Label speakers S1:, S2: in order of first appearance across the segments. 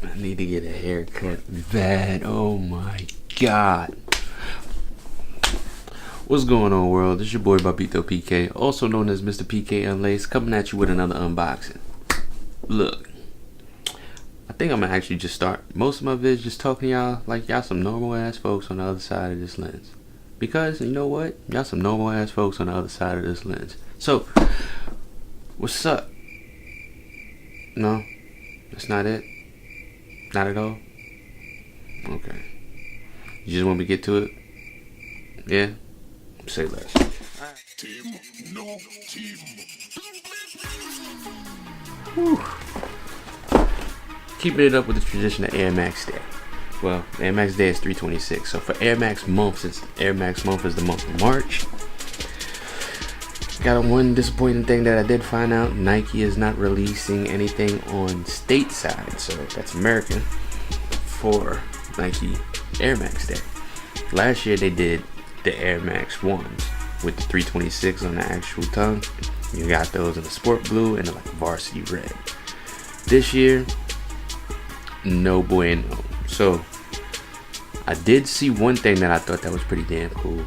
S1: I need to get a haircut bad. Oh my god. What's going on, world? This is your boy Babito PK, also known as Mr. PK Unlaced, coming at you with another unboxing. Look, I think I'm gonna actually just start most of my vids just talking to y'all like y'all some normal ass folks on the other side of this lens. Because you know what? Y'all some normal ass folks on the other side of this lens. So, what's up? No, that's not it. Not at all? Okay. You just want me to get to it? Yeah? Say less.
S2: Team, no team.
S1: Whew. Keeping it up with the tradition of Air Max Day. Well, Air Max Day is 3/26. So for Air Max month, since Air Max month is the month of March, got one disappointing thing that I did find out. Nike is not releasing anything on stateside, so that's American, for Nike Air Max Day. Last year they did the Air Max 1s with the 326 on the actual tongue. You got those in the sport blue and like varsity red. This year, no bueno. So I did see one thing that I thought that was pretty damn cool.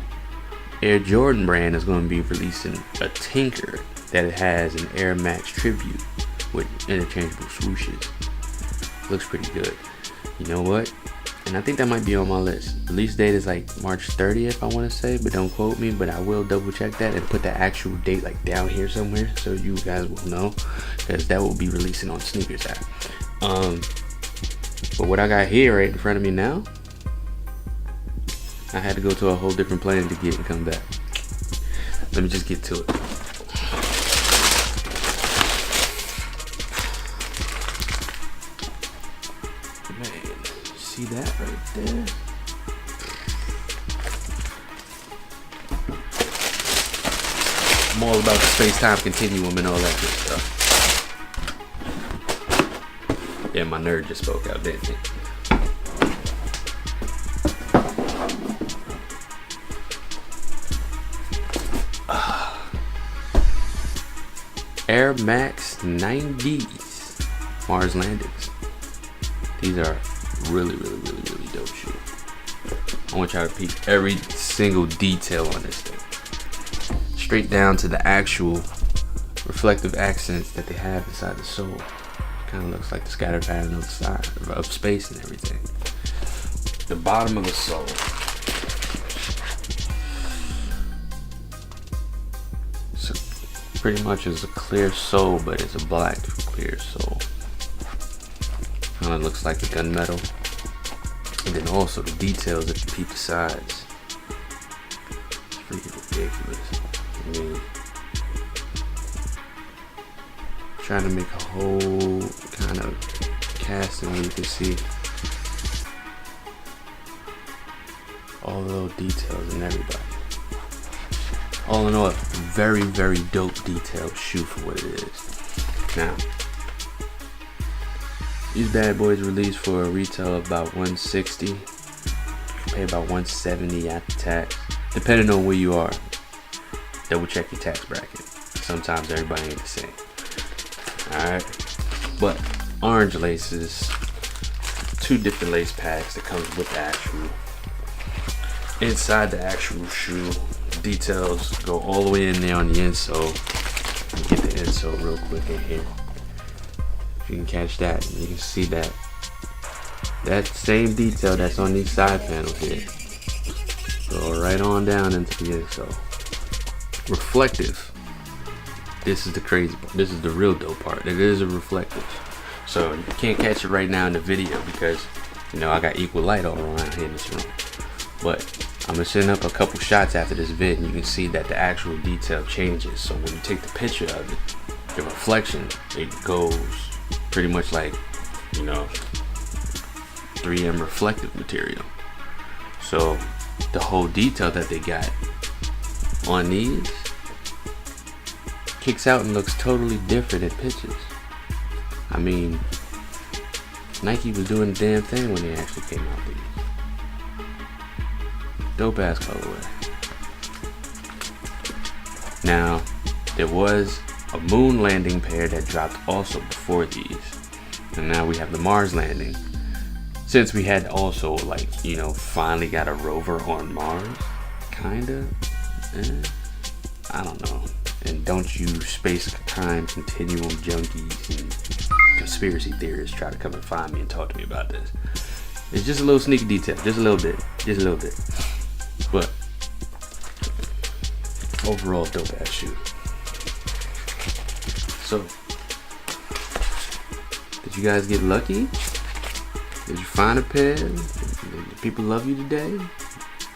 S1: Air Jordan brand is going to be releasing a Tinker that has an Air Max tribute with interchangeable swooshes. Looks pretty good. You know what? And I think that might be on my list. Release date is like March 30th, I want to say, but don't quote me. But I will double check that and put the actual date like down here somewhere so you guys will know, because that will be releasing on Sneakers app. But what I got here right in front of me now, I had to go to a whole different plane to get it and come back. Let me just get to it. Man, see that right there? I'm all about the space-time continuum and all that good stuff. Yeah, my nerd just spoke out, didn't he? Air Max 90s Mars landings. These are really dope shoes. I want y'all to peek every single detail on this thing, straight down to the actual reflective accents that they have inside the sole. Kind of looks like the scatter pattern of the side of space and everything. The bottom of the sole. Pretty much is a clear sole, but it's a black clear sole. Kind of looks like the gunmetal. And then also the details if you peep the sides. It's freaking ridiculous. I mean, trying to make a whole kind of casting where you can see all the little details and everybody. All in all, very dope detailed shoe for what it is. Now, these bad boys released for a retail of about $160. You can pay about $170 after tax, depending on where you are. Double check your tax bracket. Sometimes everybody ain't the same. Alright, but orange laces, 2 different lace packs that comes with the actual. Inside the actual shoe, details go all the way in there on the insole. Get the insole real quick in here. If you can catch that, you can see that same detail that's on these side panels here. Go right on down into the insole. Reflective. This is the crazy part. This is the real dope part. It is a reflective. So you can't catch it right now in the video because, you know, I got equal light all around here in this room. But I'm gonna send up a couple shots after this vid and you can see that the actual detail changes. So when you take the picture of it, the reflection, it goes pretty much like, you know, 3M reflective material. So the whole detail that they got on these kicks out and looks totally different in pictures. I mean, Nike was doing the damn thing when they actually came out with these. Dope ass colorway. Now, there was a moon landing pair that dropped also before these. and now we have the Mars landing. Since we had also, like, you know, finally got a rover on Mars, kinda. I don't know. And don't you space-time continuum junkies and conspiracy theorists try to come and find me and talk to me about this. It's just a little sneaky detail, just a little bit. But overall, dope ass shoe. So, did you guys get lucky? Did you find a pair? Did people love you today?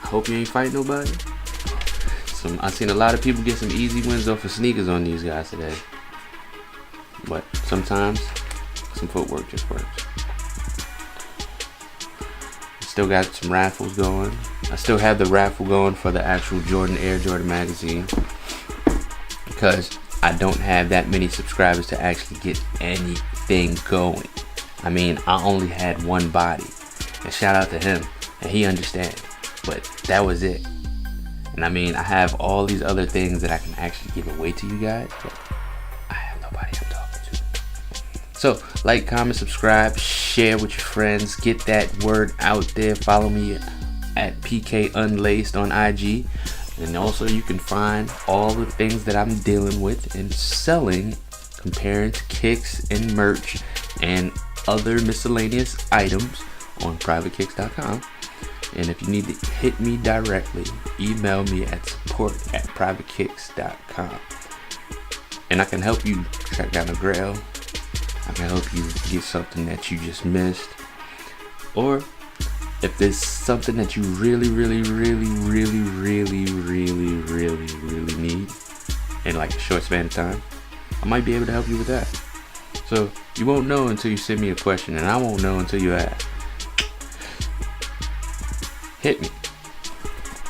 S1: I hope you ain't fighting nobody. I seen a lot of people get some easy wins off of sneakers on these guys today. But sometimes some footwork just works. Still got some raffles going. I still have the raffle going for the actual Jordan Air Jordan magazine, because I don't have that many subscribers to actually get anything going. I mean, I only had one body, and shout out to him, and he understands, but that was it. And I mean, I have all these other things that I can actually give away to you guys, but I have nobody I'm talking to. So, like, comment, subscribe, share with your friends, get that word out there. Follow me at PK Unlaced on IG. And also you can find all the things that I'm dealing with and selling, comparing to kicks and merch and other miscellaneous items on privatekicks.com. And if you need to hit me directly, email me at support@privatekicks.com. And I can help you track down a grail. I can help you get something that you just missed. Or if there's something that you really need in like a short span of time, I might be able to help you with that. So you won't know until you send me a question, and I won't know until you ask. Hit me.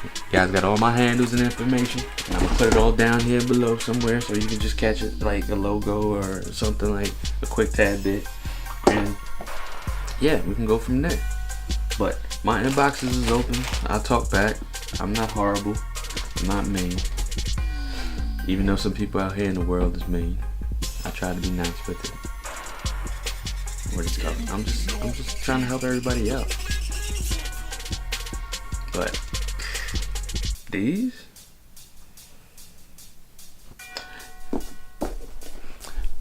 S1: You guys got all my handles and information, and I'm gonna put it all down here below somewhere so you can just catch it, like a logo or something, like a quick tad bit, and yeah, we can go from there. But my inboxes is open. I'll talk back. I'm not horrible. I'm not mean. Even though some people out here in the world is mean, I try to be nice with it. Where to go? I'm just trying to help everybody out. But these,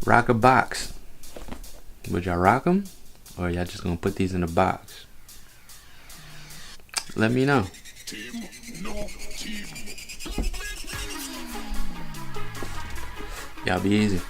S1: rock a box. Would y'all rock them, or y'all just gonna put these in a box? Let me know. Y'all be easy.